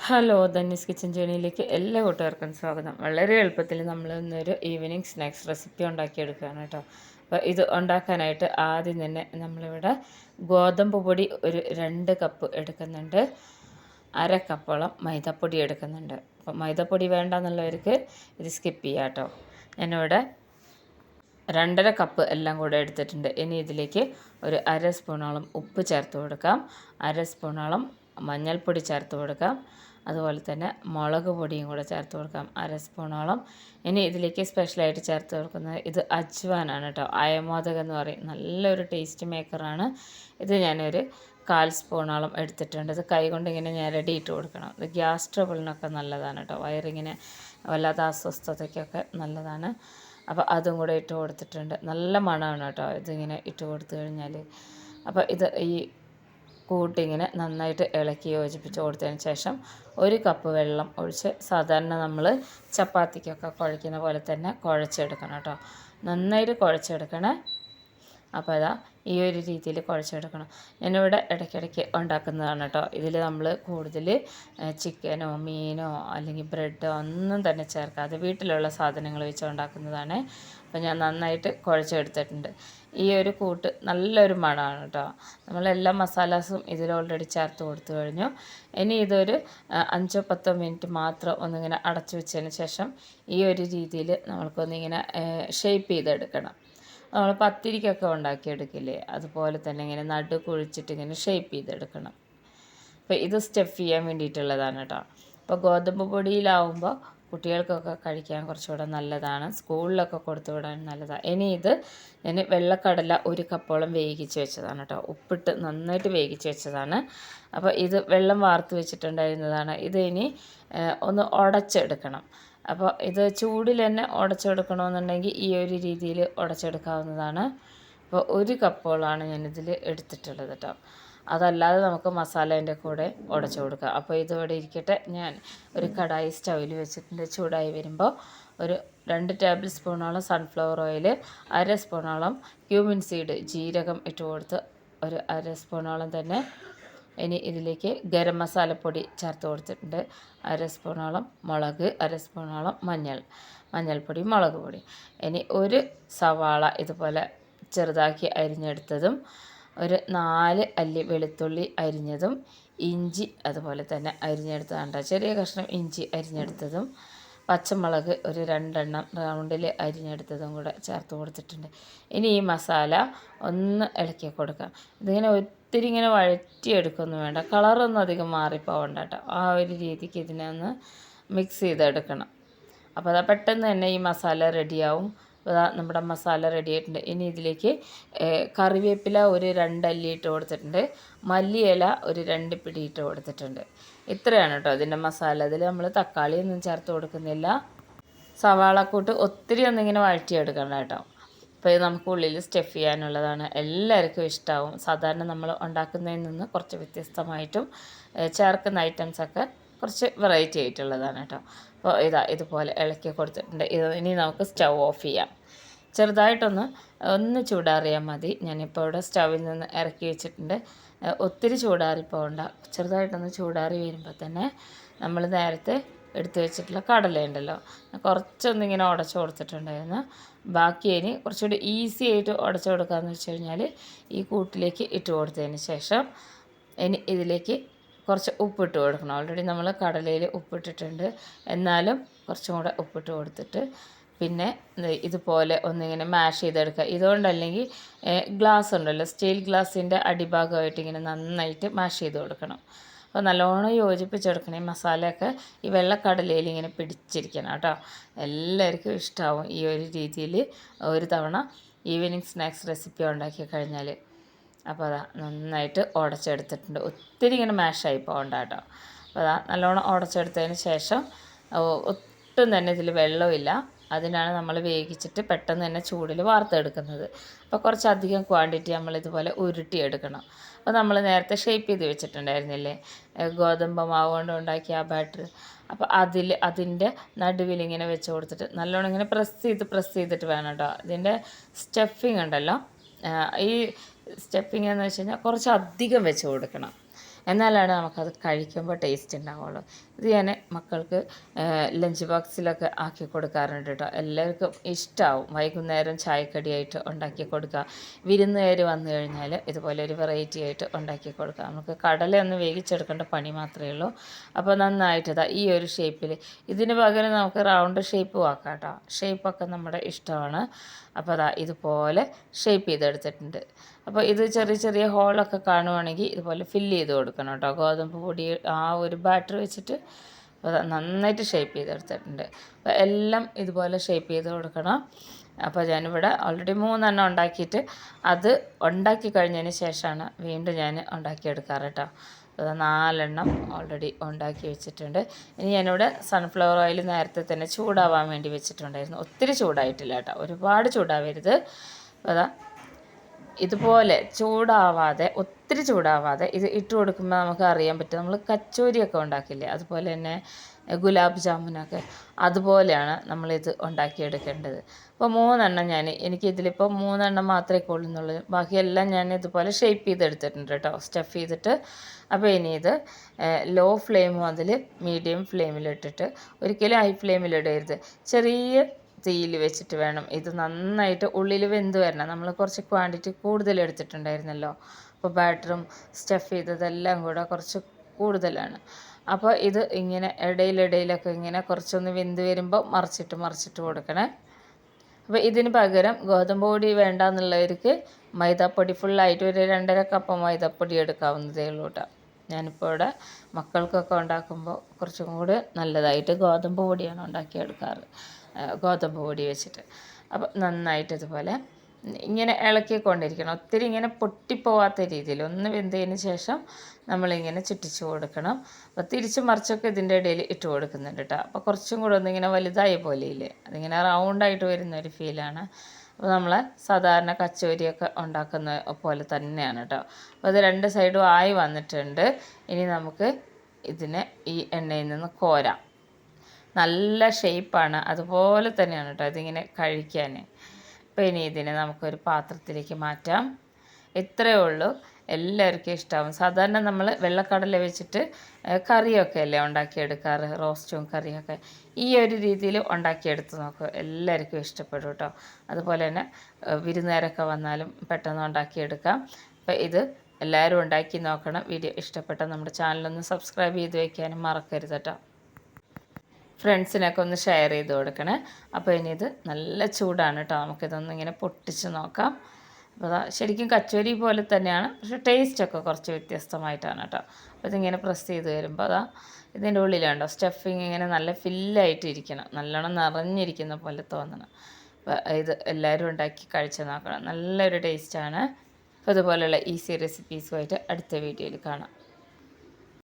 Hello, ധന്യസ് kitchen ജേണിയിലേക്ക് എല്ലാ കൂട്ടുകാർക്കും സ്വാഗതം. വളരെ എളുപ്പത്തിൽ നമ്മൾ ഇന്നൊരു ഈവനിങ് സ്നാക്സ് റെസിപ്പി ഉണ്ടാക്കിയെടുക്കുകയാണ് കേട്ടോ. അപ്പോൾ ഇത് ഉണ്ടാക്കാനായിട്ട് ആദ്യം തന്നെ നമ്മളിവിടെ ഗോതമ്പ് പൊടി ഒരു 2 കപ്പ് എടുക്കുന്നുണ്ട്. അര കപ്പോളം മൈദപ്പൊടി എടുക്കുന്നുണ്ട്. അപ്പോൾ മൈദപ്പൊടി വേണ്ടെന്നുള്ളവർക്ക് ഇത് സ്കിപ്പ് ചെയ്യാം കേട്ടോ. ഞാനിവിടെ 2.5 കപ്പ് എല്ലാം കൂടെ എടുത്തിട്ടുണ്ട്. ഇനി ഇതിലേക്ക് ഒരു അര സ്പൂണോളം ഉപ്പ് ചേർത്ത് കൊടുക്കാം. അര സ്പൂണോളം മഞ്ഞൾപ്പൊടി ചേർത്ത് കൊടുക്കാം. അതുപോലെ തന്നെ മുളക് പൊടിയും കൂടെ ചേർത്ത് കൊടുക്കാം, അര സ്പൂണോളം. ഇനി ഇതിലേക്ക് സ്പെഷ്യലായിട്ട് ചേർത്ത് കൊടുക്കുന്നത് ഇത് അജ്വാനാണ് കേട്ടോ. അയമോദകം എന്ന് പറയും, നല്ലൊരു ടേസ്റ്റ് മേക്കറാണ് ഇത്. ഞാനൊരു 1/4 സ്പൂണോളം എടുത്തിട്ടുണ്ട്. ഇത് കൈകൊണ്ട് ഇങ്ങനെ ഞെരടിയിട്ട് കൊടുക്കണം. ഇത് ഗ്യാസ് ട്രബിളിനൊക്കെ നല്ലതാണ് കേട്ടോ. വയറിങ്ങനെ വല്ലാത്ത അസ്വസ്ഥതയ്ക്കൊക്കെ നല്ലതാണ്. അപ്പോൾ അതും കൂടെ ഇട്ട് കൊടുത്തിട്ടുണ്ട്. നല്ല മണമാണ് കേട്ടോ ഇതിങ്ങനെ ഇട്ട് കൊടുത്തു കഴിഞ്ഞാൽ. അപ്പോൾ ഇത് ഈ കൂട്ടിങ്ങനെ നന്നായിട്ട് ഇളക്കി യോജിപ്പിച്ച് കൊടുത്തതിന് ശേഷം 1 കപ്പ് വെള്ളം ഒഴിച്ച് സാധാരണ നമ്മൾ ചപ്പാത്തിക്കൊക്കെ കുഴയ്ക്കുന്ന പോലെ തന്നെ കുഴച്ചെടുക്കണം കേട്ടോ. നന്നായിട്ട് കുഴച്ചെടുക്കണേ. അപ്പോൾ അതാ ഈ ഒരു രീതിയിൽ കുഴച്ചെടുക്കണം. ഞാനിവിടെ ഇടയ്ക്കിടയ്ക്ക് ഉണ്ടാക്കുന്നതാണ് കേട്ടോ. ഇതിൽ നമ്മൾ കൂടുതൽ ചിക്കനോ മീനോ അല്ലെങ്കിൽ ബ്രെഡോ ഒന്നും തന്നെ ചേർക്കാതെ വീട്ടിലുള്ള സാധനങ്ങൾ വെച്ച് ഉണ്ടാക്കുന്നതാണ്. അപ്പോൾ ഞാൻ നന്നായിട്ട് കുഴച്ചെടുത്തിട്ടുണ്ട്. ഈ ഒരു കൂട്ട് നല്ലൊരു മണമാണ് കേട്ടോ. നമ്മളെല്ലാ മസാലാസും ഇതിൽ ഓൾറെഡി ചേർത്ത് കൊടുത്തു കഴിഞ്ഞു. ഇനി ഇതൊരു 5-10 മിനിറ്റ് മാത്രം ഒന്നിങ്ങനെ അടച്ചു വെച്ചതിന് ശേഷം ഈ ഒരു രീതിയിൽ നമ്മൾക്കൊന്നിങ്ങനെ ഷേപ്പ് ചെയ്തെടുക്കണം. നമ്മൾ പത്തിരിക്കൊക്കെ ഉണ്ടാക്കിയെടുക്കില്ലേ, അതുപോലെ തന്നെ ഇങ്ങനെ നടു കുഴിച്ചിട്ട് ഇങ്ങനെ ഷേപ്പ് ചെയ്തെടുക്കണം. അപ്പോൾ ഇത് സ്റ്റഫ് ചെയ്യാൻ വേണ്ടിയിട്ടുള്ളതാണ് കേട്ടോ. അപ്പോൾ ഗോതമ്പ് പൊടിയിലാവുമ്പോൾ കുട്ടികൾക്കൊക്കെ കഴിക്കാൻ കുറച്ചുകൂടെ നല്ലതാണ്, സ്കൂളിലൊക്കെ കൊടുത്തു വിടാൻ നല്ലതാണ്. ഇനി ഇത് ഞാൻ വെള്ളക്കടല 1 കപ്പോളം വേവിച്ച് വെച്ചതാണ് കേട്ടോ. ഉപ്പിട്ട് നന്നായിട്ട് വേവിച്ച് വെച്ചതാണ്. അപ്പോൾ ഇത് വെള്ളം വാർത്ത് വെച്ചിട്ടുണ്ടായിരുന്നതാണ്. ഇത് ഇനി ഒന്ന് ഉടച്ചെടുക്കണം. അപ്പോൾ ഇത് ചൂടിൽ തന്നെ ഉടച്ചെടുക്കണമെന്നുണ്ടെങ്കിൽ ഈ ഒരു രീതിയിൽ ഉടച്ചെടുക്കാവുന്നതാണ്. അപ്പോൾ 1 കപ്പോളാണ് ഞാനിതിൽ എടുത്തിട്ടുള്ളത് കേട്ടോ. അതല്ലാതെ നമുക്ക് മസാലേൻ്റെ കൂടെ ഉടച്ചു കൊടുക്കാം. അപ്പോൾ ഇതിവിടെ ഇരിക്കട്ടെ. ഞാൻ ഒരു കടായി സ്റ്റൗവിൽ വെച്ചിട്ടുണ്ട്. ചൂടായി വരുമ്പോൾ ഒരു 2 ടേബിൾ സ്പൂണോളം സൺഫ്ലവർ ഓയിൽ, അര സ്പൂണോളം ക്യൂമിൻ സീഡ് ജീരകം ഇട്ട് കൊടുത്ത് ഒരു അര സ്പൂണോളം തന്നെ. ഇനി ഇതിലേക്ക് ഗരം മസാലപ്പൊടി ചേർത്ത് കൊടുത്തിട്ടുണ്ട്. അര സ്പൂണോളം മുളക്, അര സ്പൂണോളം മഞ്ഞൾപ്പൊടി, മുളക് പൊടി. ഇനി ഒരു സവാള ഇതുപോലെ ചെറുതാക്കി അരിഞ്ഞെടുത്തതും, ഒരു 4 അല്ലി വെളുത്തുള്ളി അരിഞ്ഞതും, ഇഞ്ചി അതുപോലെ തന്നെ അരിഞ്ഞെടുത്തതാണ്, ചെറിയ കഷ്ണം ഇഞ്ചി അരിഞ്ഞെടുത്തതും, പച്ചമുളക് ഒരു 2 എണ്ണം റൗണ്ടിൽ അരിഞ്ഞെടുത്തതും കൂടെ ചേർത്ത് കൊടുത്തിട്ടുണ്ട്. ഇനി ഈ മസാല ഒന്ന് ഇളക്കി കൊടുക്കാം. ഇതിങ്ങനെ ഒത്തിരി ഇങ്ങനെ വഴറ്റിയെടുക്കൊന്നും വേണ്ട, കളറൊന്നും അധികം മാറിപ്പോവണ്ട കേട്ടോ. ആ ഒരു രീതിക്ക് ഇതിനെ ഒന്ന് മിക്സ് ചെയ്തെടുക്കണം. അപ്പോൾ അതാ പെട്ടെന്ന് തന്നെ ഈ മസാല റെഡിയാവും. അപ്പോൾ നമ്മുടെ മസാല റെഡി ആയിട്ടുണ്ട്. ഇനി ഇതിലേക്ക് കറിവേപ്പില ഒരു 2 അല്ലി ഇട്ട് കൊടുത്തിട്ടുണ്ട്. മല്ലിയില ഒരു 2 പിടി ഇട്ട് കൊടുത്തിട്ടുണ്ട്. ഇത്രയാണ് കേട്ടോ ഇതിൻ്റെ മസാല. ഇതിൽ നമ്മൾ തക്കാളിയൊന്നും ചേർത്ത് കൊടുക്കുന്നില്ല. സവാളക്കൂട്ട് ഒത്തിരി ഒന്നിങ്ങനെ വഴറ്റിയെടുക്കണം കേട്ടോ. അപ്പോൾ ഇത് നമുക്ക് ഉള്ളിൽ സ്റ്റഫ് ചെയ്യാനുള്ളതാണ്. എല്ലാവർക്കും ഇഷ്ടമാവും. സാധാരണ നമ്മൾ ഉണ്ടാക്കുന്നതിൽ നിന്ന് കുറച്ച് വ്യത്യസ്തമായിട്ടും ചേർക്കുന്ന ഐറ്റംസൊക്കെ കുറച്ച് വെറൈറ്റി ആയിട്ടുള്ളതാണ് കേട്ടോ. അപ്പോൾ ഇതുപോലെ ഇളക്കി കൊടുത്തിട്ടുണ്ട്. ഇനി നമുക്ക് സ്റ്റൗ ഓഫ് ചെയ്യാം. ചെറുതായിട്ടൊന്ന് ചൂടാറിയാൽ മതി. ഞാനിപ്പോൾ ഇവിടെ സ്റ്റൗവിൽ നിന്ന് ഇറക്കി വെച്ചിട്ടുണ്ട്. ഒത്തിരി ചൂടാറി പോകണ്ട. ചെറുതായിട്ടൊന്ന് ചൂടാറി വരുമ്പോൾ തന്നെ നമ്മൾ നേരത്തെ എടുത്തു വെച്ചിട്ടുള്ള കടലയുണ്ടല്ലോ, കുറച്ചൊന്നിങ്ങനെ ഉടച്ചു കൊടുത്തിട്ടുണ്ടായിരുന്നു. ബാക്കി ഇനി കുറച്ചുകൂടി ഈസി ആയിട്ട് ഉടച്ചു കൊടുക്കാമെന്ന് വെച്ച് കഴിഞ്ഞാൽ ഈ കൂട്ടിലേക്ക് ഇട്ട് കൊടുത്തതിന് ശേഷം ഇനി ഇതിലേക്ക് കുറച്ച് ഉപ്പിട്ട് കൊടുക്കണം. ഓൾറെഡി നമ്മൾ കടലയിൽ ഉപ്പിട്ടിട്ടുണ്ട്, എന്നാലും കുറച്ചും കൂടെ ഉപ്പിട്ട് കൊടുത്തിട്ട് പിന്നെ ഇതുപോലെ ഒന്നിങ്ങനെ മാഷ് ചെയ്തെടുക്കുക. ഇതുകൊണ്ടല്ലെങ്കിൽ ഗ്ലാസ് ഉണ്ടല്ലോ, സ്റ്റീൽ ഗ്ലാസിൻ്റെ അടിഭാഗമായിട്ട് ഇങ്ങനെ നന്നായിട്ട് മാഷ് ചെയ്ത് കൊടുക്കണം. അപ്പോൾ നല്ലോണം യോജിപ്പിച്ചെടുക്കണം. ഈ മസാലയൊക്കെ ഈ വെള്ളക്കടലയിൽ ഇങ്ങനെ പിടിച്ചിരിക്കണം കേട്ടോ. എല്ലാവർക്കും ഇഷ്ടമാവും ഈ ഒരു രീതിയിൽ ഒരു തവണ ഈവനിങ് സ്നാക്സ് റെസിപ്പി ഉണ്ടാക്കി കഴിഞ്ഞാൽ. അപ്പോൾ നന്നായിട്ട് ഉടച്ചെടുത്തിട്ടുണ്ട്. ഒത്തിരി ഇങ്ങനെ മാഷായി പോകണ്ട കേട്ടോ. അപ്പോൾ നല്ലോണം ഉടച്ചെടുത്തതിന് ശേഷം ഒട്ടും തന്നെ ഇതിൽ വെള്ളമില്ല. അതിനാണ് നമ്മൾ വേവിച്ചിട്ട് പെട്ടെന്ന് തന്നെ ചൂടിൽ വാർത്തെടുക്കുന്നത്. അപ്പോൾ കുറച്ചധികം ക്വാണ്ടിറ്റി നമ്മൾ ഇതുപോലെ ഉരുട്ടിയെടുക്കണം. അപ്പോൾ നമ്മൾ നേരത്തെ ഷേപ്പ് ചെയ്ത് വെച്ചിട്ടുണ്ടായിരുന്നില്ലേ ഗോതമ്പ് മാവ് കൊണ്ട് ഉണ്ടാക്കിയ ആ ബാറ്റർ, അപ്പോൾ അതിൻ്റെ നടുവിലിങ്ങനെ വെച്ച് കൊടുത്തിട്ട് നല്ലോണം ഇങ്ങനെ പ്രസ് ചെയ്തിട്ട് വേണം കേട്ടോ. ഇതിൻ്റെ സ്റ്റഫിങ് ഉണ്ടല്ലോ, ഈ സ്റ്റഫിങ് എന്ന് വെച്ച് കഴിഞ്ഞാൽ കുറച്ച് അധികം വെച്ച് കൊടുക്കണം. എന്നാലാണ് നമുക്കത് കഴിക്കുമ്പോൾ ടേസ്റ്റ് ഉണ്ടാവുള്ളൂ. ഇത് ഞാൻ മക്കൾക്ക് ലഞ്ച് ബോക്സിലൊക്കെ ആക്കി കൊടുക്കാറുണ്ട് കേട്ടോ. എല്ലാവർക്കും ഇഷ്ടമാവും. വൈകുന്നേരം ചായക്കടിയായിട്ട് ഉണ്ടാക്കി കൊടുക്കുക. വിരുന്നുകാർ വന്നു കഴിഞ്ഞാൽ ഇതുപോലെ ഒരു വെറൈറ്റി ആയിട്ട് ഉണ്ടാക്കി കൊടുക്കുക. നമുക്ക് കടലയൊന്ന് വേവിച്ചെടുക്കേണ്ട പണി മാത്രമേ ഉള്ളൂ. അപ്പോൾ നന്നായിട്ട് ഈ ഒരു ഷേപ്പിൽ, ഇതിന് പകരം നമുക്ക് റൗണ്ട് ഷേപ്പും ആക്കാം കേട്ടോ. ഷേപ്പൊക്കെ നമ്മുടെ ഇഷ്ടമാണ്. അപ്പോൾ ഇതുപോലെ ഷേപ്പ് ചെയ്തെടുത്തിട്ടുണ്ട്. അപ്പോൾ ഇത് ചെറിയ ചെറിയ ഹോളൊക്കെ കാണുവാണെങ്കിൽ ഇതുപോലെ ഫില്ല് ചെയ്ത് കൊടുക്കണം കേട്ടോ. ഗോതമ്പ് പൊടി ആ ഒരു ബാറ്റർ വെച്ചിട്ട് നന്നായിട്ട് ഷേപ്പ് ചെയ്തെടുത്തിട്ടുണ്ട്. അപ്പോൾ എല്ലാം ഇതുപോലെ ഷേപ്പ് ചെയ്ത് കൊടുക്കണം. അപ്പോൾ ഞാനിവിടെ ഓൾറെഡി 3 ഉണ്ടാക്കിയിട്ട് അത് ഉണ്ടാക്കി കഴിഞ്ഞതിന് ശേഷമാണ് വീണ്ടും ഞാൻ ഉണ്ടാക്കിയെടുക്കാറ് കേട്ടോ. അപ്പോൾ 4 ഓൾറെഡി ഉണ്ടാക്കി വെച്ചിട്ടുണ്ട്. ഇനി ഞാനിവിടെ സൺഫ്ലവർ ഓയിൽ നേരത്തെ തന്നെ ചൂടാവാൻ വേണ്ടി വെച്ചിട്ടുണ്ടായിരുന്നു. ഒത്തിരി ചൂടായിട്ടില്ല കേട്ടോ, ഒരുപാട് ചൂടാവരുത്. അപ്പോൾ ഇതുപോലെ ചൂടാവാതെ, ഒത്തിരി ചൂടാവാതെ ഇത് ഇട്ട് കൊടുക്കുമ്പോൾ നമുക്ക് അറിയാൻ പറ്റും. നമ്മൾ കച്ചോരിയൊക്കെ ഉണ്ടാക്കില്ലേ, അതുപോലെ തന്നെ ഗുലാബ് ജാമുനൊക്കെ അതുപോലെയാണ് നമ്മളിത് ഉണ്ടാക്കിയെടുക്കേണ്ടത്. അപ്പോൾ 3 എനിക്കിതിലിപ്പോൾ 3 മാത്രമേ കൊള്ളുന്നുള്ളൂ. ബാക്കിയെല്ലാം ഞാൻ ഇതുപോലെ ഷേപ്പ് ചെയ്തെടുത്തിട്ടുണ്ട് കേട്ടോ, സ്റ്റഫ് ചെയ്തിട്ട്. അപ്പോൾ ഇനി ഇത് ലോ ഫ്ലെയിം മുതൽ മീഡിയം ഫ്ലെയിമിലിട്ടിട്ട്, ഒരിക്കലും ഹൈ ഫ്ലെയിമിലിടരുത്, ചെറിയ തീയിൽ വെച്ചിട്ട് വേണം ഇത് നന്നായിട്ട് ഉള്ളിൽ വെന്ത് വരണം. നമ്മൾ കുറച്ച് ക്വാണ്ടിറ്റി കൂടുതൽ എടുത്തിട്ടുണ്ടായിരുന്നല്ലോ, അപ്പോൾ ബാറ്ററും സ്റ്റഫ് ചെയ്തതെല്ലാം കൂടെ കുറച്ച് കൂടുതലാണ്. അപ്പോൾ ഇത് ഇങ്ങനെ ഇടയിലിടയിലൊക്കെ ഇങ്ങനെ കുറച്ചൊന്ന് വെന്ത് വരുമ്പോൾ മറിച്ചിട്ട് കൊടുക്കണേ. അപ്പോൾ ഇതിന് പകരം ഗോതമ്പ് പൊടി വേണ്ട എന്നുള്ളവർക്ക് മൈദാപ്പൊടി ഫുള്ളായിട്ട് ഒരു 2.5 കപ്പ് മൈദാപ്പൊടി എടുക്കാവുന്നതേ ഉള്ളൂ കേട്ടോ. ഞാനിപ്പോൾ ഇവിടെ മക്കൾക്കൊക്കെ ഉണ്ടാക്കുമ്പോൾ കുറച്ചും കൂടി നല്ലതായിട്ട് ഗോതമ്പ് പൊടിയാണ് ഉണ്ടാക്കിയെടുക്കാറ്, ഗോതമ്പ് പൊടി വെച്ചിട്ട്. അപ്പോൾ നന്നായിട്ട് ഇതുപോലെ ഇങ്ങനെ ഇളക്കിക്കൊണ്ടിരിക്കണം. ഒത്തിരി ഇങ്ങനെ പൊട്ടിപ്പോവാത്ത രീതിയിൽ ഒന്ന് വെന്തതിന് ശേഷം നമ്മളിങ്ങനെ ചുറ്റിച്ച് കൊടുക്കണം. അപ്പോൾ തിരിച്ച് മറിച്ചൊക്കെ ഇതിൻ്റെ ഇടയിൽ ഇട്ട് കൊടുക്കുന്നുണ്ട് കേട്ടോ. അപ്പോൾ കുറച്ചും കൂടെ ഒന്നിങ്ങനെ വലുതായ പോലെയില്ലേ, അതിങ്ങനെ റൗണ്ടായിട്ട് വരുന്നൊരു ഫീലാണ്. അപ്പോൾ നമ്മൾ സാധാരണ കച്ചോരിയൊക്കെ ഉണ്ടാക്കുന്ന പോലെ തന്നെയാണ് കേട്ടോ. അപ്പോൾ അത് 2 സൈഡും ആയി വന്നിട്ടുണ്ട്. ഇനി നമുക്ക് ഇതിനെ ഈ എണ്ണയിൽ നിന്ന് കോരാം. നല്ല ഷേപ്പാണ്, അതുപോലെ തന്നെയാണ് കേട്ടോ ഇതിങ്ങനെ കഴിക്കാൻ. അപ്പോൾ ഇനി ഇതിനെ നമുക്കൊരു പാത്രത്തിലേക്ക് മാറ്റാം. ഇത്രയേ ഉള്ളൂ, എല്ലാവർക്കും ഇഷ്ടമാവും. സാധാരണ നമ്മൾ വെള്ളക്കടല വെച്ചിട്ട് കറിയൊക്കെ അല്ലേ ഉണ്ടാക്കിയെടുക്കാറ്, റോസ്റ്റും കറിയൊക്കെ. ഈ ഒരു രീതിയിൽ ഉണ്ടാക്കിയെടുത്ത് നോക്കുക, എല്ലാവർക്കും ഇഷ്ടപ്പെടും കേട്ടോ. അതുപോലെ തന്നെ വിരുന്നുകാരൊക്കെ വന്നാലും പെട്ടെന്ന് ഉണ്ടാക്കിയെടുക്കാം. അപ്പോൾ ഇത് എല്ലാവരും ഉണ്ടാക്കി നോക്കണം. വീഡിയോ ഇഷ്ടപ്പെട്ട നമ്മുടെ ചാനലൊന്ന് സബ്സ്ക്രൈബ് ചെയ്ത് വയ്ക്കാനും മറക്കരുത് കേട്ടോ. ഫ്രണ്ട്സിനൊക്കെ ഒന്ന് ഷെയർ ചെയ്ത് കൊടുക്കണേ. അപ്പോൾ ഇനി ഇത് നല്ല ചൂടാണ് കേട്ടോ, നമുക്കിതൊന്ന് ഇങ്ങനെ പൊട്ടിച്ച് നോക്കാം. അപ്പോൾ ശരിക്കും കച്ചോരി പോലെ തന്നെയാണ്, പക്ഷേ ടേസ്റ്റൊക്കെ കുറച്ച് വ്യത്യസ്തമായിട്ടാണ് കേട്ടോ. അപ്പോൾ ഇതിങ്ങനെ പ്രസ് ചെയ്ത് വരുമ്പോൾ ഇതിൻ്റെ ഉള്ളിലുണ്ടോ സ്റ്റഫിങ് ഇങ്ങനെ നല്ല ഫില്ലായിട്ട് ഇരിക്കണം, നല്ലോണം നിറഞ്ഞിരിക്കുന്ന പോലെ തോന്നണം. അപ്പോൾ ഇത് എല്ലാവരും ഉണ്ടാക്കി കഴിച്ച് നോക്കണം, നല്ലൊരു ടേസ്റ്റാണ്. അപ്പോൾ ഇതുപോലെയുള്ള ഈസി റെസിപ്പീസുമായിട്ട് അടുത്ത വീഡിയോയിൽ കാണാം.